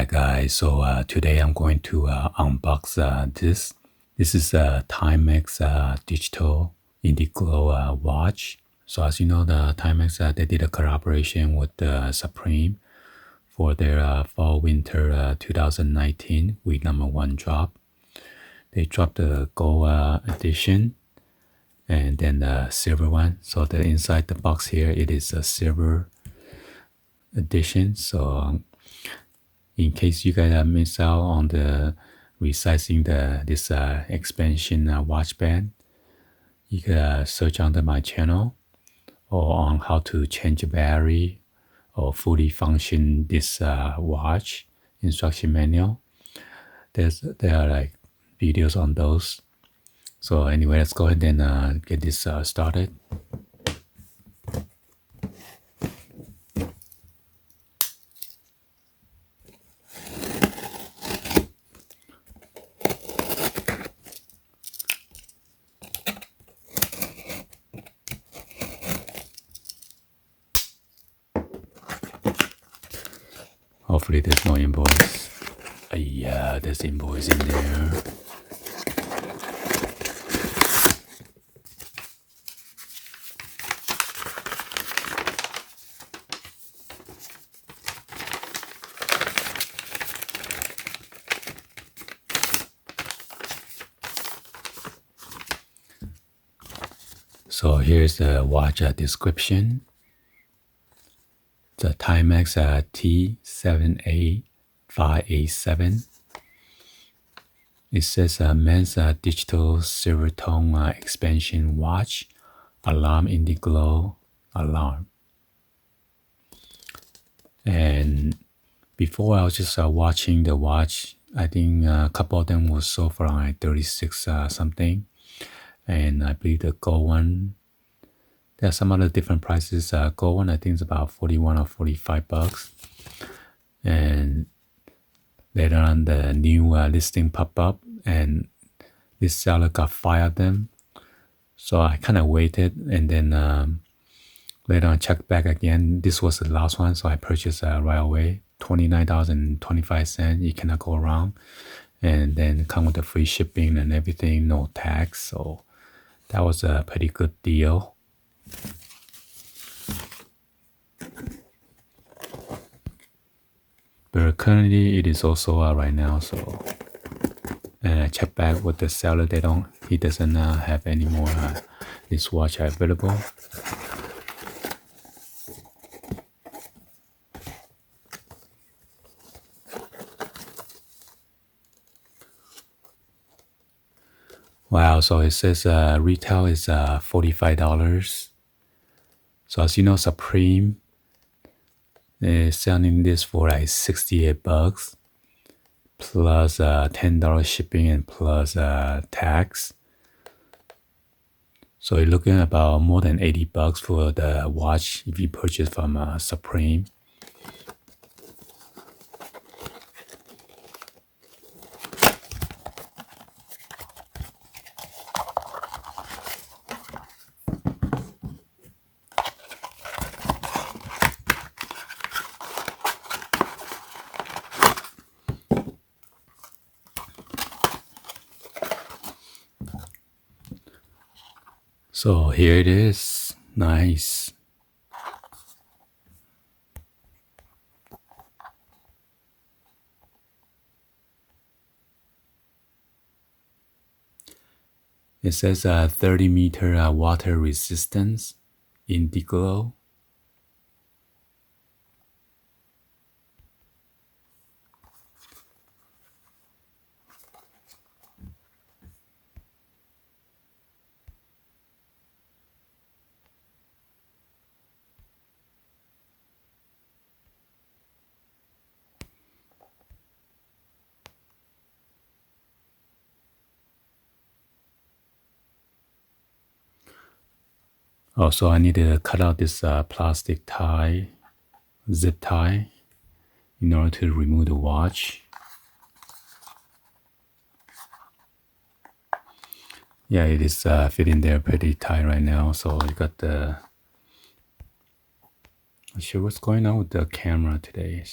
guys. So today I'm going to unbox this. This is a TIMEX digital Indiglo watch. So as you know, the TIMEX they did a collaboration with Supreme for their fall winter 2019 week number 1 drop. They dropped the gold edition and then the silver one. So the inside the box here, it is a silver edition. So in case you guys miss out on the resizing this expansion watch band, you can search under my channel or on how to change the battery or fully function this watch instruction manual. There are like videos on those. So anyway, let's go ahead and get this started. Hopefully there's no invoice. Yeah, there's invoice in there. So here's the watch description. The TIMEX T78587. It says men's digital silver tone expansion watch, alarm Indiglo alarm. And before I was just watching the watch, I think a couple of them was sold for like 36 something. And I believe the gold one, there are some other different prices. Gold one I think is about 41 or 45 bucks. And later on the new listing popped up and this seller got 5 of them. So I kind of waited and then later on checked back again. This was the last one, so I purchased right away. $29.25. You cannot go wrong. And then come with the free shipping and everything, no tax. So that was a pretty good deal. But currently it is also right now. So and I checked back with the seller. He doesn't have any more this watch available. Wow, so it says retail is $45. So as you know, Supreme is selling this for like 68 bucks plus $10 shipping and plus tax. So you're looking at about more than 80 bucks for the watch if you purchase from Supreme. So here it is. Nice. It says 30-meter water resistance, Indiglo. Also, I need to cut out this plastic tie, zip tie, in order to remove the watch. Yeah, it is fitting there pretty tight right now. So you got the... Not sure what's going on with the camera today.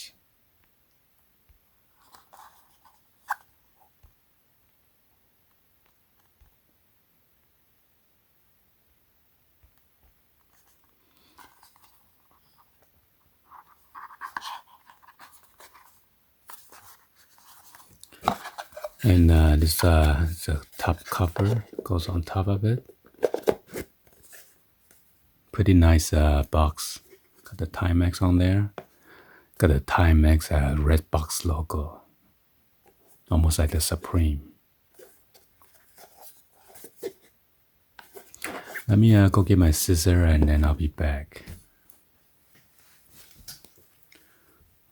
And this the top cover goes on top of it. Pretty nice box. Got the TIMEX on there. Got the TIMEX red box logo. Almost like the Supreme. Let me go get my scissor and then I'll be back.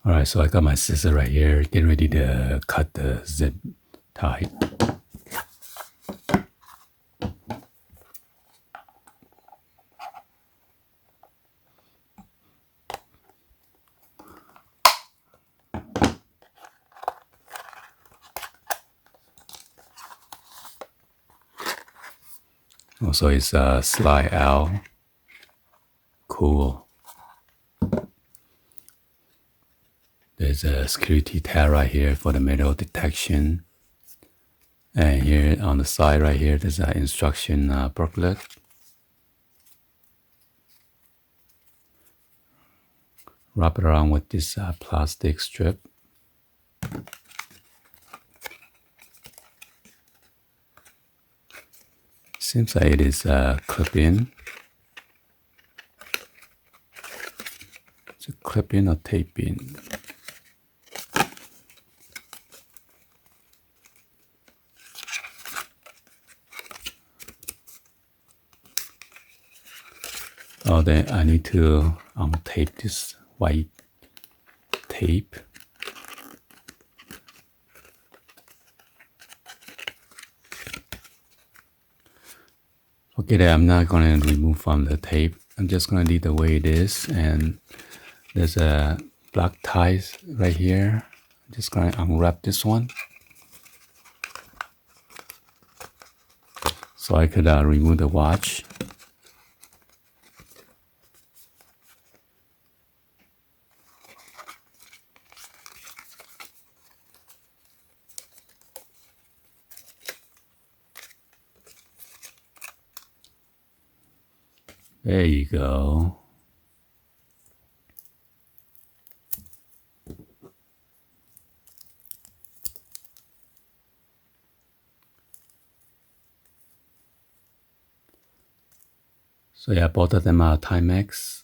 Alright, so I got my scissor right here, getting ready to cut the zip tie. Also, it's a slide out. Cool. There's a security tab right here for the metal detection. And here on the side right here, there's an instruction booklet. Wrap it around with this plastic strip. Seems like it is clip-in. It's a clip-in or tape-in. Oh, then I need to untape this white tape. Okay, then I'm not going to remove from the tape. I'm just going to leave the way it is. And there's a black ties right here. I'm just going to unwrap this one, so I could remove the watch. There you go. So yeah, both of them are TIMEX.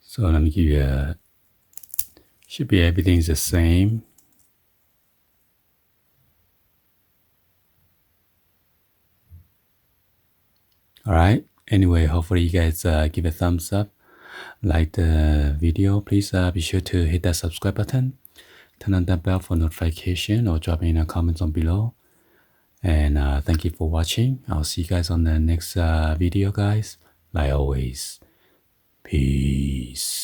So let me give you a, should be everything's the same. Alright, anyway, hopefully you guys give a thumbs up, like the video. Please be sure to hit that subscribe button, turn on that bell for notification, or drop in a comment on below. And thank you for watching. I'll see you guys on the next video, guys. Like always, peace.